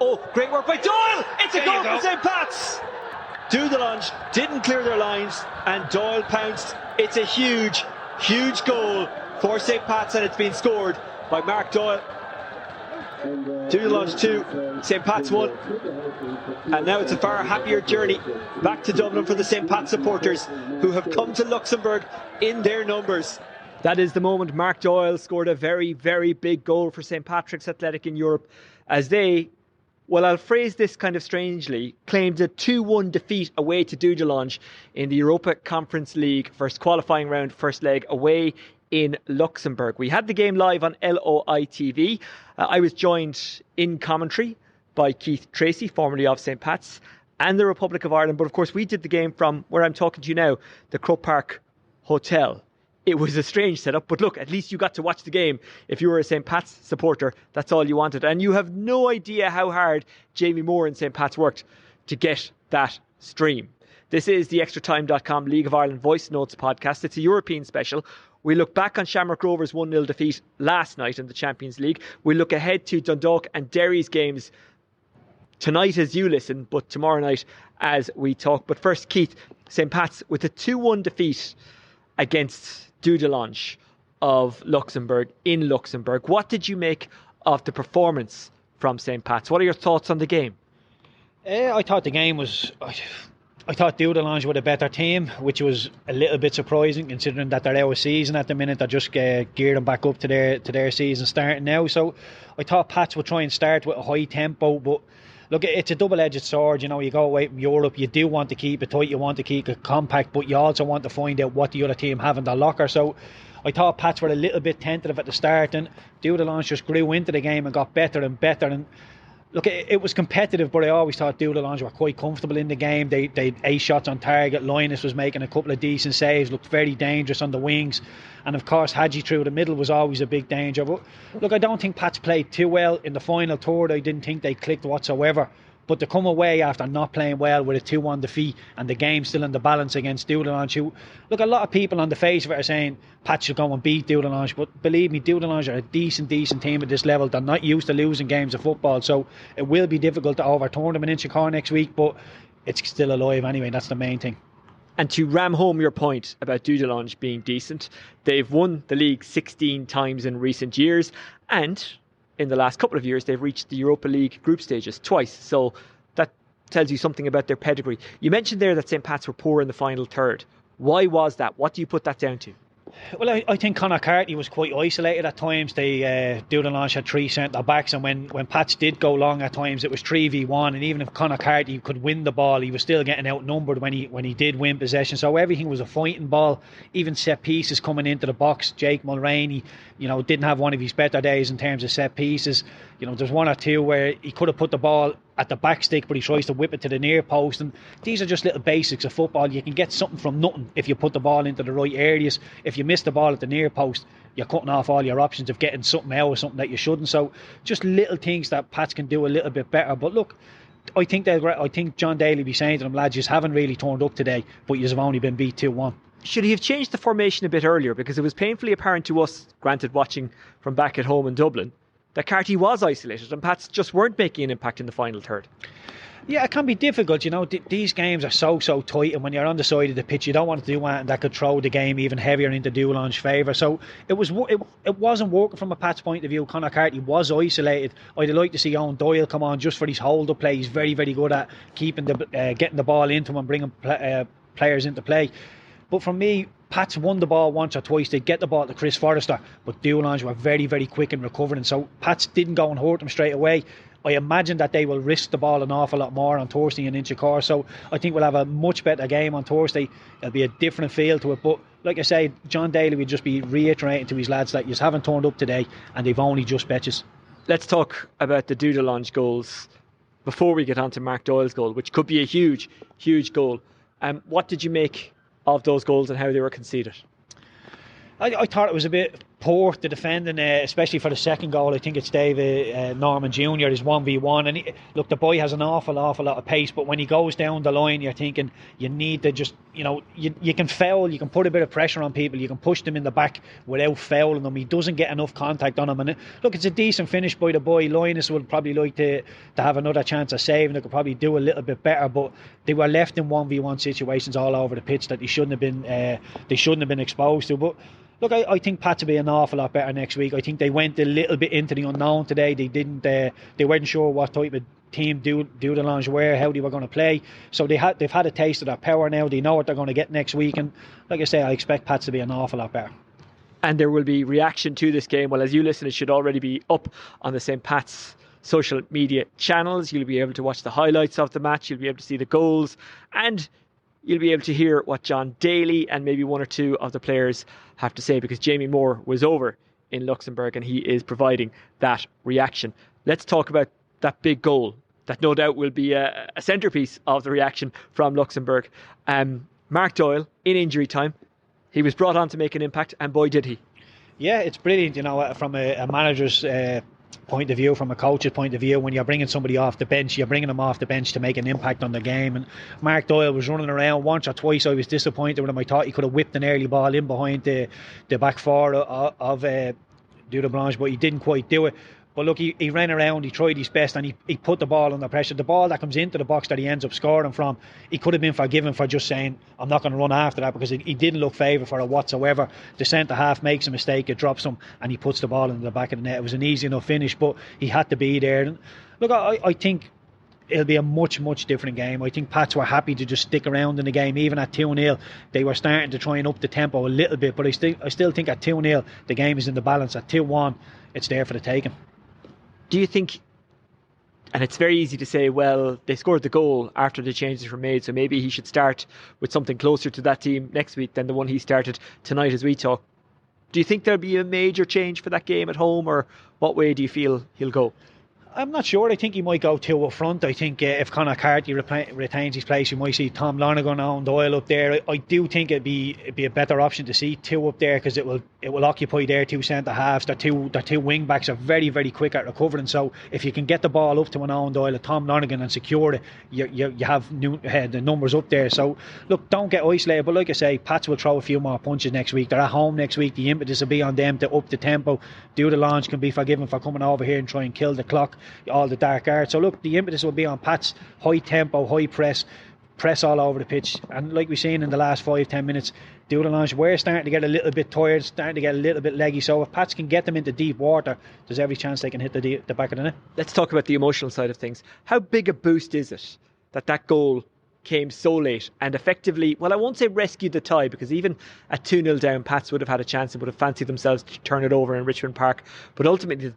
Oh, great work by Doyle! It's a goal for St. Pat's! Dudelange didn't clear their lines and Doyle pounced. It's a huge, huge goal for St. Pat's, and it's been scored by Mark Doyle. Dudelange 2, St. Pat's 1. And now it's a far happier journey back to Dublin for the St. Pat's supporters, who have come to Luxembourg in their numbers. That is the moment Mark Doyle scored a very, very big goal for St. Patrick's Athletic in Europe, as they, well, I'll phrase this kind of strangely, claimed a 2-1 defeat away to Dudelange in the Europa Conference League first qualifying round, first leg away in Luxembourg. We had the game live on LOI TV. I was joined in commentary by Keith Treacy, formerly of St. Pat's, and the Republic of Ireland. But of course, we did the game from where I'm talking to you now, the Croke Park Hotel. It was a strange setup, but look, at least you got to watch the game. If you were a St. Pat's supporter, that's all you wanted. And you have no idea how hard Jamie Moore and St. Pat's worked to get that stream. This is the ExtraTime.com League of Ireland Voice Notes podcast. It's a European special. We look back on Shamrock Rovers' 1-0 defeat last night in the Champions League. We look ahead to Dundalk and Derry's games tonight as you listen, but tomorrow night as we talk. But first, Keith, St. Pat's with a 2-1 defeat against Dudelange of Luxembourg in Luxembourg. What did you make of the performance from St. Pat's? What are your thoughts on the game? I thought the game was... I thought Dudelange were a better team, which was a little bit surprising considering that they're out of season at the minute. They're just geared them back up to their season starting now. So I thought Pats would try and start with a high tempo, but look, it's a double-edged sword. You know, you go away from Europe, you do want to keep it tight, you want to keep it compact, but you also want to find out what the other team have in their locker. So I thought Pats were a little bit tentative at the start, and Dudelange just grew into the game and got better and better. And look, it was competitive, but I always thought Dudelange were quite comfortable in the game. They had 8 shots on target. Linus was making a couple of decent saves, looked very dangerous on the wings. And of course, Hadji through the middle was always a big danger. But look, I don't think Pats played too well in the final third. I didn't think they clicked whatsoever. But to come away after not playing well with a 2-1 defeat and the game still in the balance against Dudelange, who, look, a lot of people on the face of it are saying Pats should go and beat Dudelange, but believe me, Dudelange are a decent team at this level. They're not used to losing games of football, so it will be difficult to overturn them in Inchicore next week, but it's still alive anyway. That's the main thing. And to ram home your point about Dudelange being decent, they've won the league 16 times in recent years, and in the last couple of years, they've reached the Europa League group stages twice. So that tells you something about their pedigree. You mentioned there that St. Pat's were poor in the final third. Why was that? What do you put that down to? Well, I think Conor Carty was quite isolated at times. Dudelange had 3 centre backs, and when Pats did go long at times, it was 3v1. And even if Conor Carty could win the ball, he was still getting outnumbered when he did win possession. So everything was a fighting ball. Even set pieces coming into the box. Jake Mulroney, didn't have one of his better days in terms of set pieces. There's 1 or 2 where he could have put the ball at the back stick, but he tries to whip it to the near post. And these are just little basics of football. You can get something from nothing if you put the ball into the right areas. If you miss the ball at the near post, you're cutting off all your options of getting something out or something that you shouldn't. So just little things that Pats can do a little bit better. But look, I think John Daly will be saying to them, lads, you haven't really turned up today, but you have only been beat 2-1. Should he have changed the formation a bit earlier? Because it was painfully apparent to us, granted watching from back at home in Dublin, that Carty was isolated and Pats just weren't making an impact in the final third. Yeah, it can be difficult. These games are so tight, and when you're on the side of the pitch, you don't want to do anything that could throw the game even heavier into Dudelange's favour. So it wasn't working from a Pat's point of view. Conor Carty was isolated. I'd like to see Owen Doyle come on just for his hold-up play. He's very, very good at keeping getting the ball into him and bringing players into play. But for me, Pats won the ball once or twice. They'd get the ball to Chris Forrester, but Dudelange were very, very quick in recovering. So Pats didn't go and hurt them straight away. I imagine that they will risk the ball an awful lot more on Thursday in Inchicore. So I think we'll have a much better game on Thursday. It'll be a different feel to it. But like I say, John Daly would just be reiterating to his lads that you haven't turned up today and they've only just betches. Let's talk about the Dudelange goals before we get on to Mark Doyle's goal, which could be a huge, huge goal. What did you make of those goals and how they were conceded? I thought it was a bit poor, the defending, especially for the second goal. I think it's David Norman Jr. is 1v1, and look, the boy has an awful lot of pace, but when he goes down the line, you're thinking you need to just, you can foul, you can put a bit of pressure on people, you can push them in the back without fouling them. He doesn't get enough contact on him, and look, it's a decent finish by the boy. Linus would probably like to have another chance of saving. They could probably do a little bit better, but they were left in 1v1 situations all over the pitch that they shouldn't have been exposed to. But look, I think Pats will be an awful lot better next week. I think they went a little bit into the unknown today. They weren't sure what type of team Dudelange were, how they were going to play. So they've had a taste of their power now. They know what they're going to get next week. And like I say, I expect Pats to be an awful lot better. And there will be reaction to this game. Well, as you listen, it should already be up on the St. Pat's social media channels. You'll be able to watch the highlights of the match. You'll be able to see the goals. And you'll be able to hear what John Daly and maybe one or two of the players have to say, because Jamie Moore was over in Luxembourg and he is providing that reaction. Let's talk about that big goal that no doubt will be a centrepiece of the reaction from Luxembourg. Mark Doyle, in injury time, he was brought on to make an impact, and boy did he. Yeah, it's brilliant, from a manager's point of view, from a coach's point of view. When you're bringing somebody off the bench, you're bringing them off the bench to make an impact on the game. And Mark Doyle was running around once or twice. I was disappointed with him. I thought he could have whipped an early ball in behind the back four of Dudelange, but he didn't quite do it. But look, he ran around, he tried his best, and he put the ball under pressure. The ball that comes into the box that he ends up scoring from, he could have been forgiven for just saying, I'm not going to run after that, because he didn't look favoured for it whatsoever. The centre-half makes a mistake, it drops him, and he puts the ball into the back of the net. It was an easy enough finish, but he had to be there. And look, I think it'll be a much, much different game. I think Pats were happy to just stick around in the game. Even at 2-0, they were starting to try and up the tempo a little bit, but I still think at 2-0, the game is in the balance. At 2-1, it's there for the taking. Do you think, and it's very easy to say, well, they scored the goal after the changes were made, so maybe he should start with something closer to that team next week than the one he started tonight as we talk. Do you think there'll be a major change for that game at home, or what way do you feel he'll go? I'm not sure. I think he might go two up front. I think if Conor Carty retains his place, you might see Tom Lonergan and Doyle up there. I do think it'd be a better option to see two up there, because it will occupy their two centre halves. Their two wing backs are very, very quick at recovering. So if you can get the ball up to an Owen Doyle, a Tom Lonergan, and secure it, you have the numbers up there. So look, don't get isolated. But like I say, Pats will throw a few more punches next week. They're at home next week. The impetus will be on them to up the tempo. Dudelange can be forgiven for coming over here and try and kill the clock, all the dark arts. So look, the impetus will be on Pat's high tempo, high press all over the pitch. And like we've seen in the last 5-10 minutes, Dudelange, we're starting to get a little bit tired, starting to get a little bit leggy. So if Pats can get them into deep water, there's every chance they can hit the back of the net. Let's talk about the emotional side of things. How big a boost is it that goal came so late and effectively, well, I won't say rescued the tie, because even at 2-0 down, Pats would have had a chance and would have fancied themselves to turn it over in Richmond Park. But ultimately,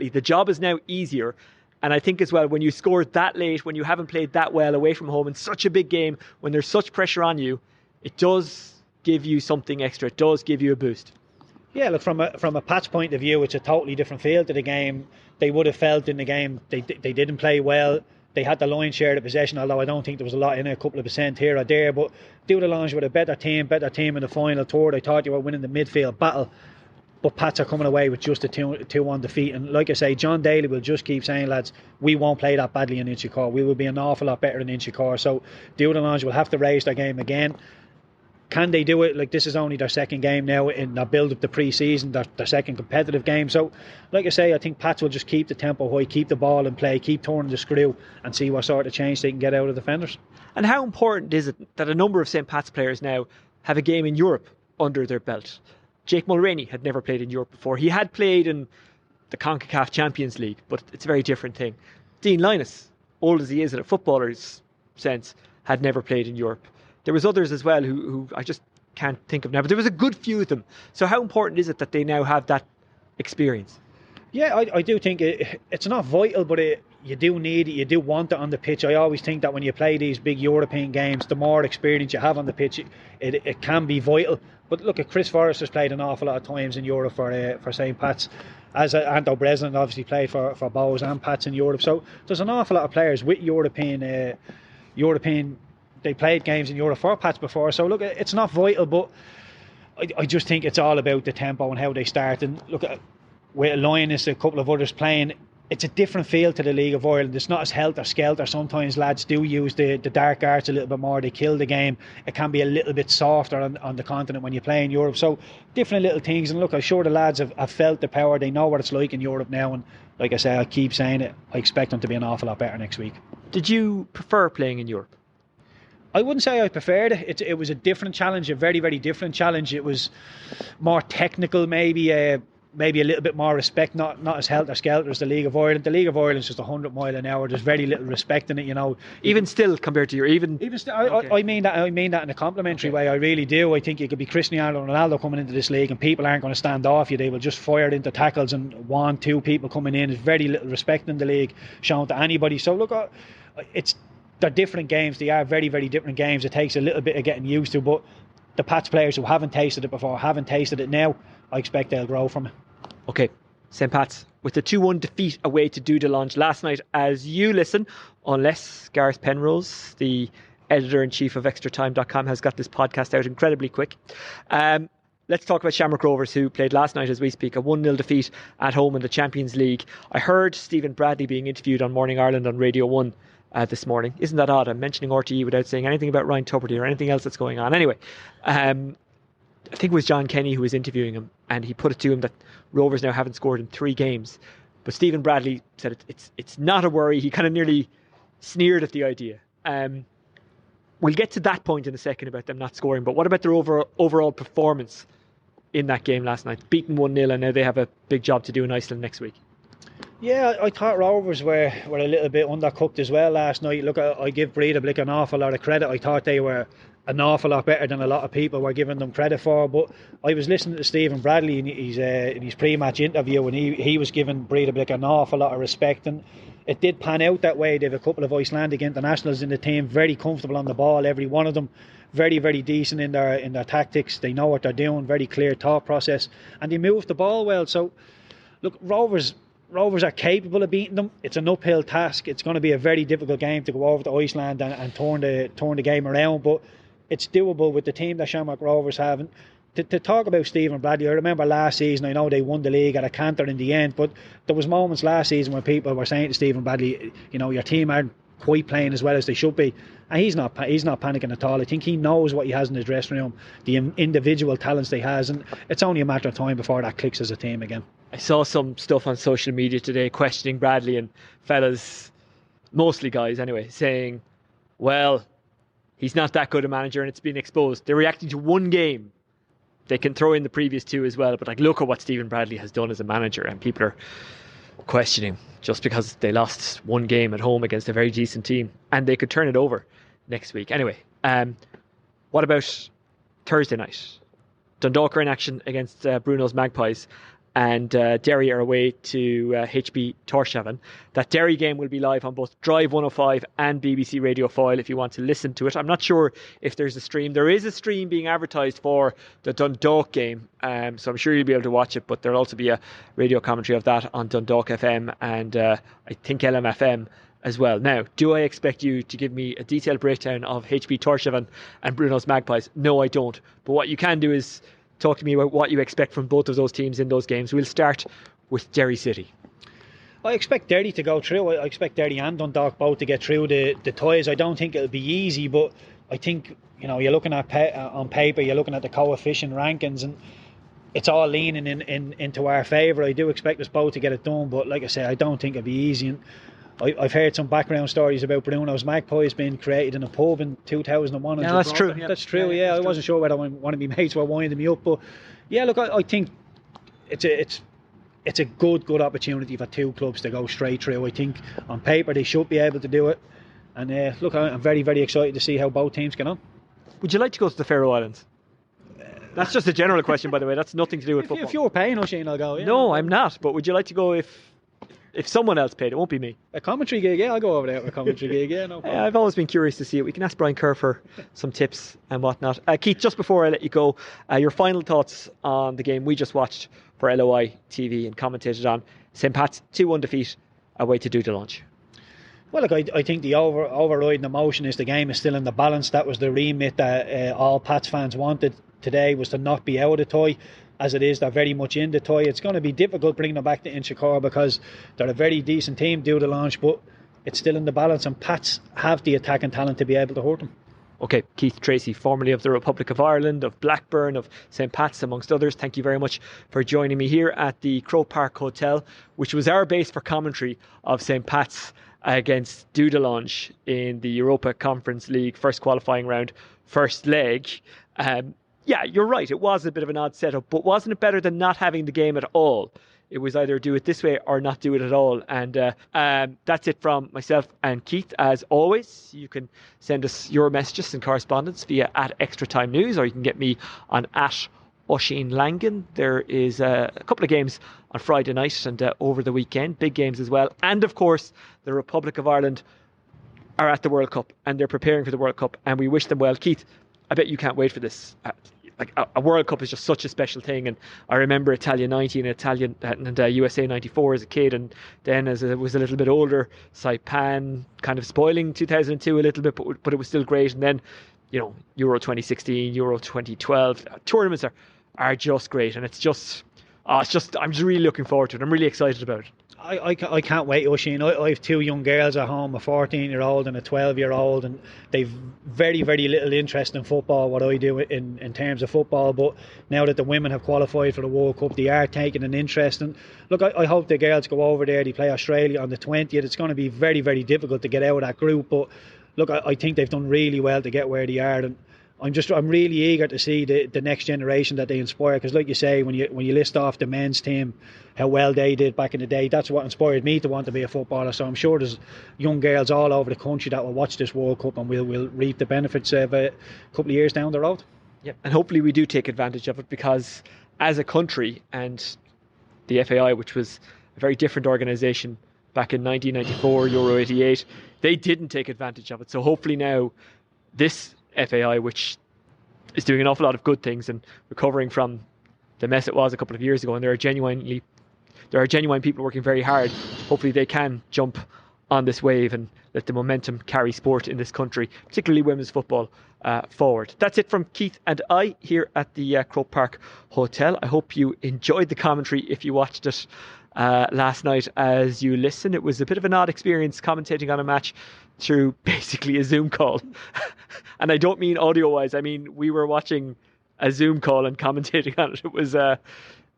the job is now easier. And I think as well, when you score that late, when you haven't played that well away from home in such a big game, when there's such pressure on you, it does give you something extra. It does give you a boost. Yeah, look, from a Pats point of view, it's a totally different feel to the game. They would have felt in the game they didn't play well. They had the lion's share of possession, although I don't think there was a lot in it, a couple of percent here or there. But Dudelange with a better team in the final third. I thought you were winning the midfield battle. But Pats are coming away with just a 2-1 defeat. And like I say, John Daly will just keep saying, lads, we won't play that badly in Inchicore. We will be an awful lot better in Inchicore. So Dudelange will have to raise their game again. Can they do it? Like, this is only their second game now in their build up the pre-season, their second competitive game. So, like I say, I think Pats will just keep the tempo high, keep the ball in play, keep turning the screw, and see what sort of change they can get out of defenders. And how important is it that a number of St. Pat's players now have a game in Europe under their belt? Jake Mulroney had never played in Europe before. He had played in the CONCACAF Champions League, but it's a very different thing. Dean Linus, old as he is in a footballer's sense, had never played in Europe. There was others as well who I just can't think of now, but there was a good few of them. So how important is it that they now have that experience? Yeah, I do think it's not vital, but you do need it, you do want it on the pitch. I always think that when you play these big European games, the more experience you have on the pitch, it can be vital. But look, Chris Forrester's played an awful lot of times in Europe for St. Pat's, as Anto Breslin obviously played for Bows and Pats in Europe. So there's an awful lot of players with European. They played games in Europe for Pats before. So look, it's not vital, but I just think it's all about the tempo and how they start. And look, with Lioness, a couple of others playing, it's a different feel to the League of Ireland. It's not as helter-skelter. Sometimes lads do use the dark arts a little bit more. They kill the game. It can be a little bit softer on the continent when you play in Europe. So different little things. And look, I'm sure the lads have felt the power. They know what it's like in Europe now. And like I say, I keep saying it, I expect them to be an awful lot better next week. Did you prefer playing in Europe? I wouldn't say I preferred it. It was a different challenge, a very, very different challenge. It was more technical, maybe a little bit more respect, not as helter-skelter as the League of Ireland. The League of Ireland is just 100 mile an hour. There's very little respect in it, you know. Even still, compared to your even still, okay. I mean that in a complimentary way. I really do. I think you could be Cristiano Ronaldo coming into this league, and people aren't going to stand off you. They will just fire into tackles, and 1-2 people coming in. There's very little respect in the league shown to anybody. So look, they're different games. They are very, very different games. It takes a little bit of getting used to, but the Pats players who haven't tasted it before, haven't tasted it now, I expect they'll grow from it. Okay, St. Pat's with the 2-1 defeat away to Dudelange last night. As you listen, unless Gareth Penrose, the editor-in-chief of ExtraTime.com, has got this podcast out incredibly quick. Let's talk about Shamrock Rovers, who played last night as we speak, a 1-0 defeat at home in the Champions League. I heard Stephen Bradley being interviewed on Morning Ireland on Radio 1 this morning. Isn't that odd? I'm mentioning RTE without saying anything about Ryan Tubridy or anything else that's going on. Anyway, I think it was John Kenny who was interviewing him, and he put it to him that Rovers now haven't scored in 3 games. But Stephen Bradley said it's not a worry. He kind of nearly sneered at the idea. We'll get to that point in a second about them not scoring, but what about their overall performance in that game last night? Beaten 1-0, and now they have a big job to do in Iceland next week. Yeah, I thought Rovers were a little bit undercooked as well last night. Look, I give Breidablik an awful lot of credit. I thought they were an awful lot better than a lot of people were giving them credit for. But I was listening to Stephen Bradley in his pre-match interview, and he was giving Breidablik an awful lot of respect, and it did pan out that way. They have a couple of Icelandic internationals in the team, very comfortable on the ball, every one of them. Very, very decent in their tactics. They know what they're doing, very clear thought process, and they move the ball well. So, look, Rovers are capable of beating them. It's an uphill task. It's going to be a very difficult game to go over to Iceland and turn the game around, but it's doable with the team that Shamrock Rovers have. And to talk about Stephen Bradley, I remember last season, I know they won the league at a canter in the end, but there was moments last season when people were saying to Stephen Bradley, you know, your team aren't quite playing as well as they should be. And he's not panicking at all. I think he knows what he has in his dressing room, the individual talents they has, and it's only a matter of time before that clicks as a team again. I saw some stuff on social media today questioning Bradley, and fellas, mostly guys anyway, saying, well, he's not that good a manager and it's been exposed. They're reacting to one game. They can throw in the previous 2 as well, but like, look at what Stephen Bradley has done as a manager, and people are questioning just because they lost one game at home against a very decent team, and they could turn it over next week. Anyway, what about Thursday night? Dundalk are in action against Bruno's Magpies, and Derry are away to HB Tórshavn. That Derry game will be live on both Drive 105 and BBC Radio Foyle if you want to listen to it. I'm not sure if there's a stream. There is a stream being advertised for the Dundalk game, so I'm sure you'll be able to watch it, but there'll also be a radio commentary of that on Dundalk FM and I think LMFM as well. Now, do I expect you to give me a detailed breakdown of HB Tórshavn and Bruno's Magpies? No, I don't. But what you can do is talk to me about what you expect from both of those teams in those games. We'll start with Derry City. I expect Derry to go through. I expect Derry and Dundalk both to get through the ties. I don't think it'll be easy, but I think, you know, you're looking at on paper, you're looking at the coefficient rankings, and it's all leaning into our favour. I do expect us both to get it done, but like I say, I don't think it'll be easy. And I've heard some background stories about Bruno's Magpies being created in a pub in 2001. Yeah, that's true. That's true. Yeah, I wasn't sure whether one of my mates were winding me up, but yeah, look, I think it's a good opportunity for 2 clubs to go straight through. I think on paper they should be able to do it, and look, I'm very, very excited to see how both teams get on. Would you like to go to the Faroe Islands? That's just a general question, by the way. That's nothing to do with football. If you're paying, Oisin, I'll go. Yeah. No, I'm not. But would you like to go if someone else paid? It won't be me. A commentary gig, yeah, I'll go over there with a commentary gig, yeah, no problem. I've always been curious to see it. We can ask Brian Kerr for some tips and whatnot. Keith, just before I let you go, your final thoughts on the game we just watched for LOI TV and commentated on. St. Pat's 2-1 defeat away to Dudelange. Well, look, I think the overriding emotion is the game is still in the balance. That was the remit that all Pats fans wanted. today was to not be out of the tie. As it is, they're very much in the tie. It's going to be difficult bringing them back to Inchicore because they're a very decent team, Dudelange, but it's still in the balance, and Pats have the attacking talent to be able to hurt them. Okay, Keith Treacy, formerly of the Republic of Ireland, of Blackburn, of St. Pat's, amongst others, thank you very much for joining me here at the Croke Park Hotel, which was our base for commentary of St. Pat's against Dudelange in the Europa Conference League first qualifying round, first leg. Yeah, you're right, it was a bit of an odd setup, but wasn't it better than not having the game at all? It was either do it this way or not do it at all. And that's it from myself and Keith. As always, you can send us your messages and correspondence via @ExtraTimeNews, or you can get me on @Oisin Langan. There is a couple of games on Friday night and over the weekend, big games as well. And of course, the Republic of Ireland are at the World Cup and they're preparing for the World Cup, and we wish them well. Keith, I bet you can't wait for this. Like a World Cup is just such a special thing, and I remember Italia 90 and USA 94 as a kid, and then as I was a little bit older, Saipan kind of spoiling 2002 a little bit, but it was still great. And then, you know, Euro 2016, Euro 2012 tournaments are just great, and it's just I'm just really looking forward to it. I'm really excited about it. I can't wait, Oisin. I have two young girls at home, a 14-year-old and a 12-year-old, and they've very, very little interest in football, what I do in terms of football. But now that the women have qualified for the World Cup, they are taking an interest. And look, I hope the girls go over there. They play Australia on the 20th. It's going to be very, very difficult to get out of that group. But look, I think they've done really well to get where they are. And I'm really eager to see the next generation that they inspire, because like you say, when you list off the men's team, how well they did back in the day, that's what inspired me to want to be a footballer. So I'm sure there's young girls all over the country that will watch this World Cup, and we'll reap the benefits of a couple of years down the road. Yeah, and hopefully we do take advantage of it, because as a country, and the FAI, which was a very different organisation back in 1994, Euro 88, they didn't take advantage of it. So hopefully now this FAI, which is doing an awful lot of good things and recovering from the mess it was a couple of years ago, and there are genuine people working very hard. Hopefully they can jump on this wave and let the momentum carry sport in this country, particularly women's football, forward. That's it from Keith and I here at the Croke Park Hotel. I hope you enjoyed the commentary if you watched it last night as you listen. It was a bit of an odd experience commentating on a match through basically a Zoom call. And I don't mean audio-wise, I mean we were watching a Zoom call and commentating on it.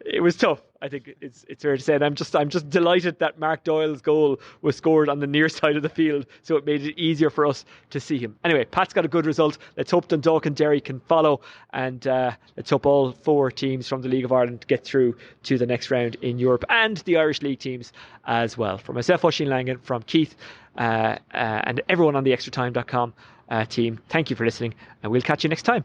It was tough, I think it's fair to say. And I'm just delighted that Mark Doyle's goal was scored on the near side of the field, so it made it easier for us to see him. Anyway, Pat's got a good result. Let's hope Dundalk and Derry can follow, and let's hope all four teams from the League of Ireland get through to the next round in Europe, and the Irish League teams as well. From myself, Oisin Langan, from Keith and everyone on the extratime.com team, thank you for listening, and we'll catch you next time.